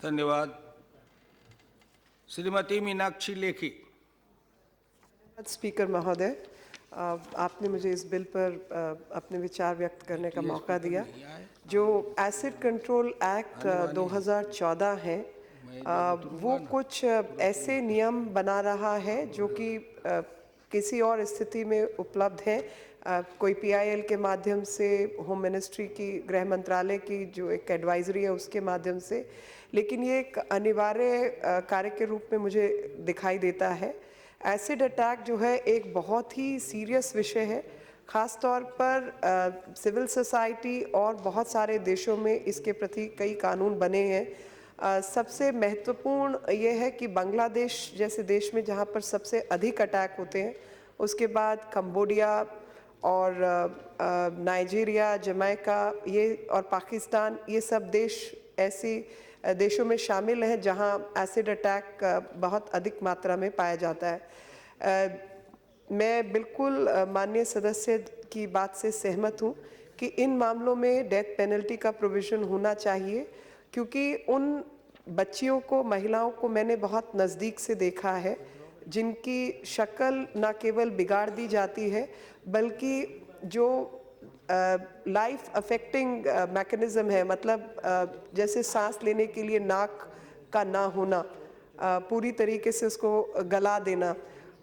धन्यवाद। श्रीमती मीनाक्षी लेखी। स्पीकर महोदय, आपने मुझे इस बिल पर अपने विचार व्यक्त करने का मौका दिया। जो एसिड कंट्रोल एक्ट 2014 है, वो कुछ ऐसे नियम बना रहा है जो कि किसी और स्थिति में उपलब्ध है। कोई PIL के माध्यम से, होम मिनिस्ट्री की, गृह मंत्रालय की जो एक एडवाइजरी है उसके माध्यम से, लेकिन ये एक अनिवार्य कार्य के रूप में मुझे दिखाई देता है। एसिड अटैक जो है एक बहुत ही सीरियस विषय है, ख़ास तौर पर सिविल सोसाइटी और बहुत सारे देशों में इसके प्रति कई कानून बने हैं। सबसे महत्वपूर्ण ये है कि बांग्लादेश जैसे देश में जहाँ पर सबसे अधिक अटैक होते हैं, उसके बाद कंबोडिया और नाइजीरिया, जमैका ये और पाकिस्तान, ये सब देश ऐसी देशों में शामिल हैं जहां एसिड अटैक बहुत अधिक मात्रा में पाया जाता है। मैं बिल्कुल माननीय सदस्य की बात से सहमत हूं कि इन मामलों में डेथ पेनल्टी का प्रोविज़न होना चाहिए, क्योंकि उन बच्चियों को, महिलाओं को मैंने बहुत नज़दीक से देखा है जिनकी शक्ल न केवल बिगाड़ दी जाती है, बल्कि जो लाइफ अफेक्टिंग मैकेनिज़्म है, मतलब जैसे सांस लेने के लिए नाक का ना होना, पूरी तरीके से उसको गला देना।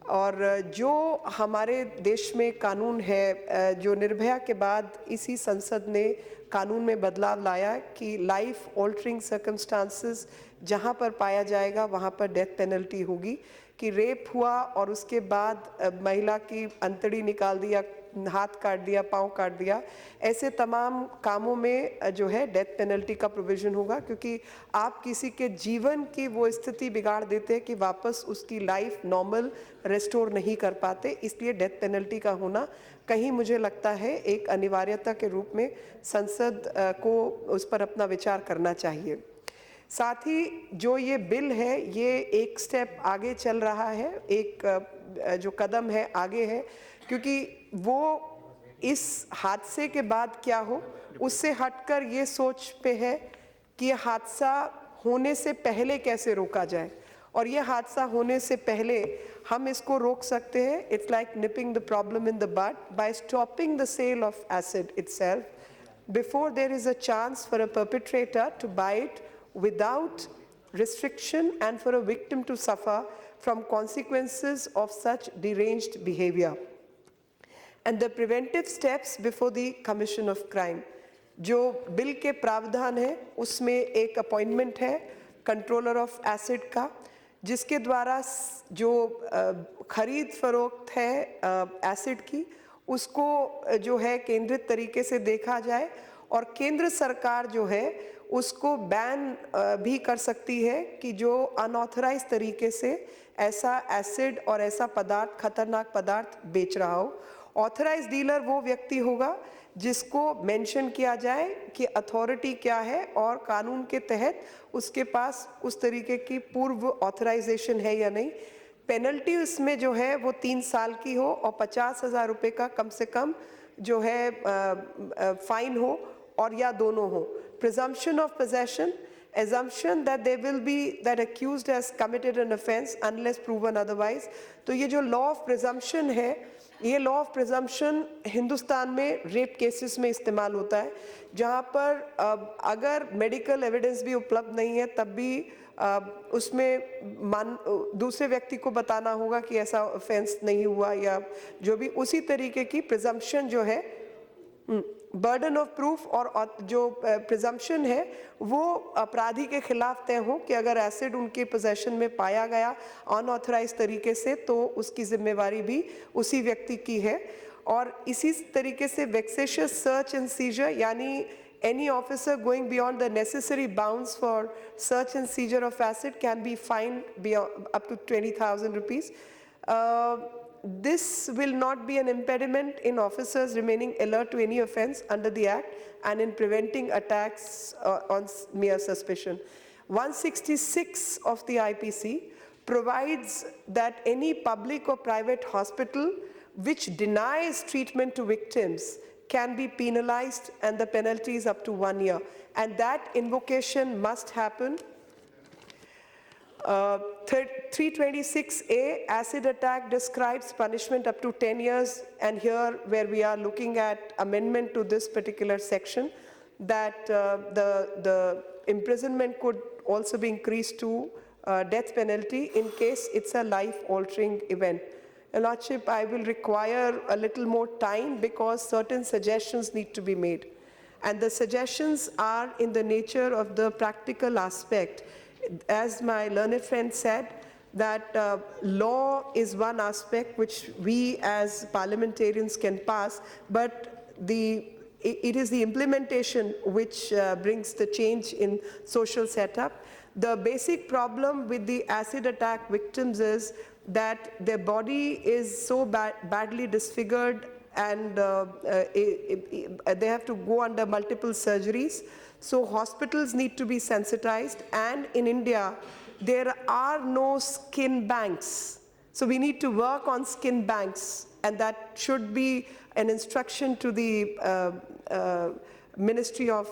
और जो हमारे देश में कानून है, जो निर्भया के बाद इसी संसद ने कानून में बदलाव लाया कि लाइफ ऑल्टरिंग सर्कमस्टांसेस जहाँ पर पाया जाएगा वहाँ पर डेथ पेनल्टी होगी, कि रेप हुआ और उसके बाद महिला की अंतड़ी निकाल दिया, हाथ काट दिया, पाँव काट दिया, ऐसे तमाम कामों में जो है डेथ पेनल्टी का प्रोविज़न होगा, क्योंकि आप किसी के जीवन की वो स्थिति बिगाड़ देते हैं कि वापस उसकी लाइफ नॉर्मल रेस्टोर नहीं कर पाते। इसलिए डेथ पेनल्टी का होना कहीं मुझे लगता है एक अनिवार्यता के रूप में संसद को उस पर अपना विचार करना चाहिए। साथ ही जो ये बिल है ये एक स्टेप आगे चल रहा है, एक जो कदम है आगे है, क्योंकि वो इस हादसे के बाद क्या हो उससे हटकर ये सोच पे है कि ये हादसा होने से पहले कैसे रोका जाए, और ये हादसा होने से पहले हम इसको रोक सकते हैं। It's like nipping the problem in the bud by stopping the sale of acid itself before there is a chance for a perpetrator to buy it without restriction and for a victim to suffer from consequences of such deranged behavior, and the preventive steps before the commission of crime। जो bill के प्रावधान है उसमें एक appointment है controller of acid का, जिसके द्वारा जो खरीद फरोख्त है एसिड की उसको जो है केंद्रित तरीके से देखा जाए, और केंद्र सरकार जो है उसको बैन भी कर सकती है कि जो अनऑथराइज तरीके से ऐसा एसिड और ऐसा पदार्थ, खतरनाक पदार्थ बेच रहा हो। ऑथराइज डीलर वो व्यक्ति होगा जिसको मेंशन किया जाए कि अथॉरिटी क्या है और कानून के तहत उसके पास उस तरीके की पूर्व ऑथराइजेशन है या नहीं। पेनल्टी उसमें जो है वो 3 साल की हो और 50,000 रुपये का कम से कम जो है फाइन हो, और या दोनों हो। Presumption of possession, assumption that there will be that accused has committed an offence unless proven otherwise। तो ये जो law of presumption है, ये law of presumption हिंदुस्तान में रेप केसेस में इस्तेमाल होता है, जहाँ पर अगर मेडिकल एविडेंस भी उपलब्ध नहीं है तब भी उसमें दूसरे व्यक्ति को बताना होगा कि ऐसा ऑफेंस नहीं हुआ, या जो भी उसी तरीके की प्रिजम्पशन जो है, बर्डन ऑफ प्रूफ और जो प्रिजम्पशन है वो अपराधी के खिलाफ तय हो कि अगर एसिड उनके पोजेशन में पाया गया अनऑथराइज तरीके से तो उसकी जिम्मेवारी भी उसी व्यक्ति की है। और इसी तरीके से वेक्सेशियस सर्च एंड सीजर, यानी any officer going beyond the necessary bounds for search and seizure of acid can be fined beyond up to 20,000 rupees। This will not be an impediment in officers remaining alert to any offence under the Act and in preventing attacks on mere suspicion। 166 of the IPC provides that any public or private hospital which denies treatment to victims can be penalized, and the penalty is up to 1 year, and that invocation must happen 326A, acid attack describes punishment up to 10 years, and here where we are looking at amendment to this particular section, that the imprisonment could also be increased to death penalty in case it's a life-altering event. Your Lordship, I will require a little more time because certain suggestions need to be made. And the suggestions are in the nature of the practical aspect. As my learned friend said, that law is one aspect which we as parliamentarians can pass, but it is the implementation which brings the change in social setup. The basic problem with the acid attack victims is that their body is so badly disfigured and they have to go under multiple surgeries. So hospitals need to be sensitized, and in India, there are no skin banks. So we need to work on skin banks, and that should be an instruction to the Ministry of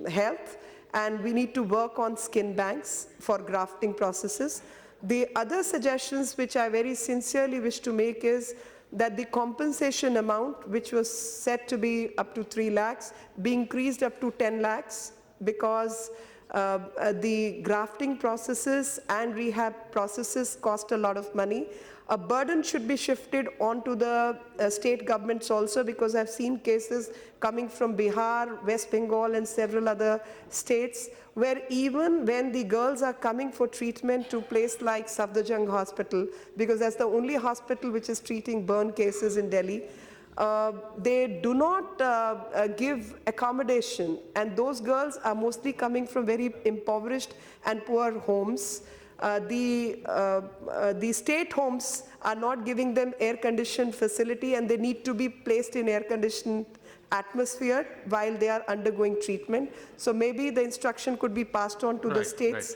Health, and we need to work on skin banks for grafting processes. The other suggestions which I very sincerely wish to make is that the compensation amount, which was set to be up to 3 lakhs, be increased up to 10 lakhs, because the grafting processes and rehab processes cost a lot of money. A burden should be shifted onto the state governments also, because I've seen cases coming from Bihar, West Bengal, and several other states, where even when the girls are coming for treatment to a place like Safdarjung Hospital, because that's the only hospital which is treating burn cases in Delhi, they do not give accommodation, and those girls are mostly coming from very impoverished and poor homes. The state homes are not giving them air-conditioned facility, and they need to be placed in air-conditioned atmosphere while they are undergoing treatment. So maybe the instruction could be passed on to the states.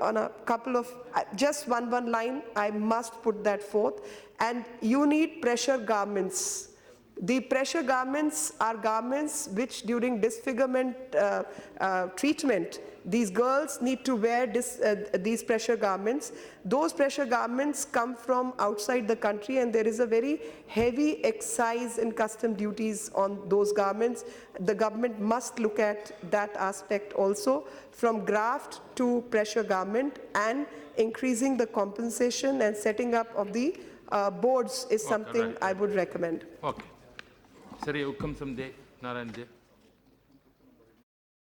On a couple of, just one line, I must put that forth. And you need pressure garments. The pressure garments are garments which during disfigurement treatment, these girls need to wear these pressure garments. Those pressure garments come from outside the country, and there is a very heavy excise and custom duties on those garments. The government must look at that aspect also, from graft to pressure garment, and increasing the compensation and setting up of the boards is something I would recommend. Okay. Sir, Hukum Samde, Narayan ji.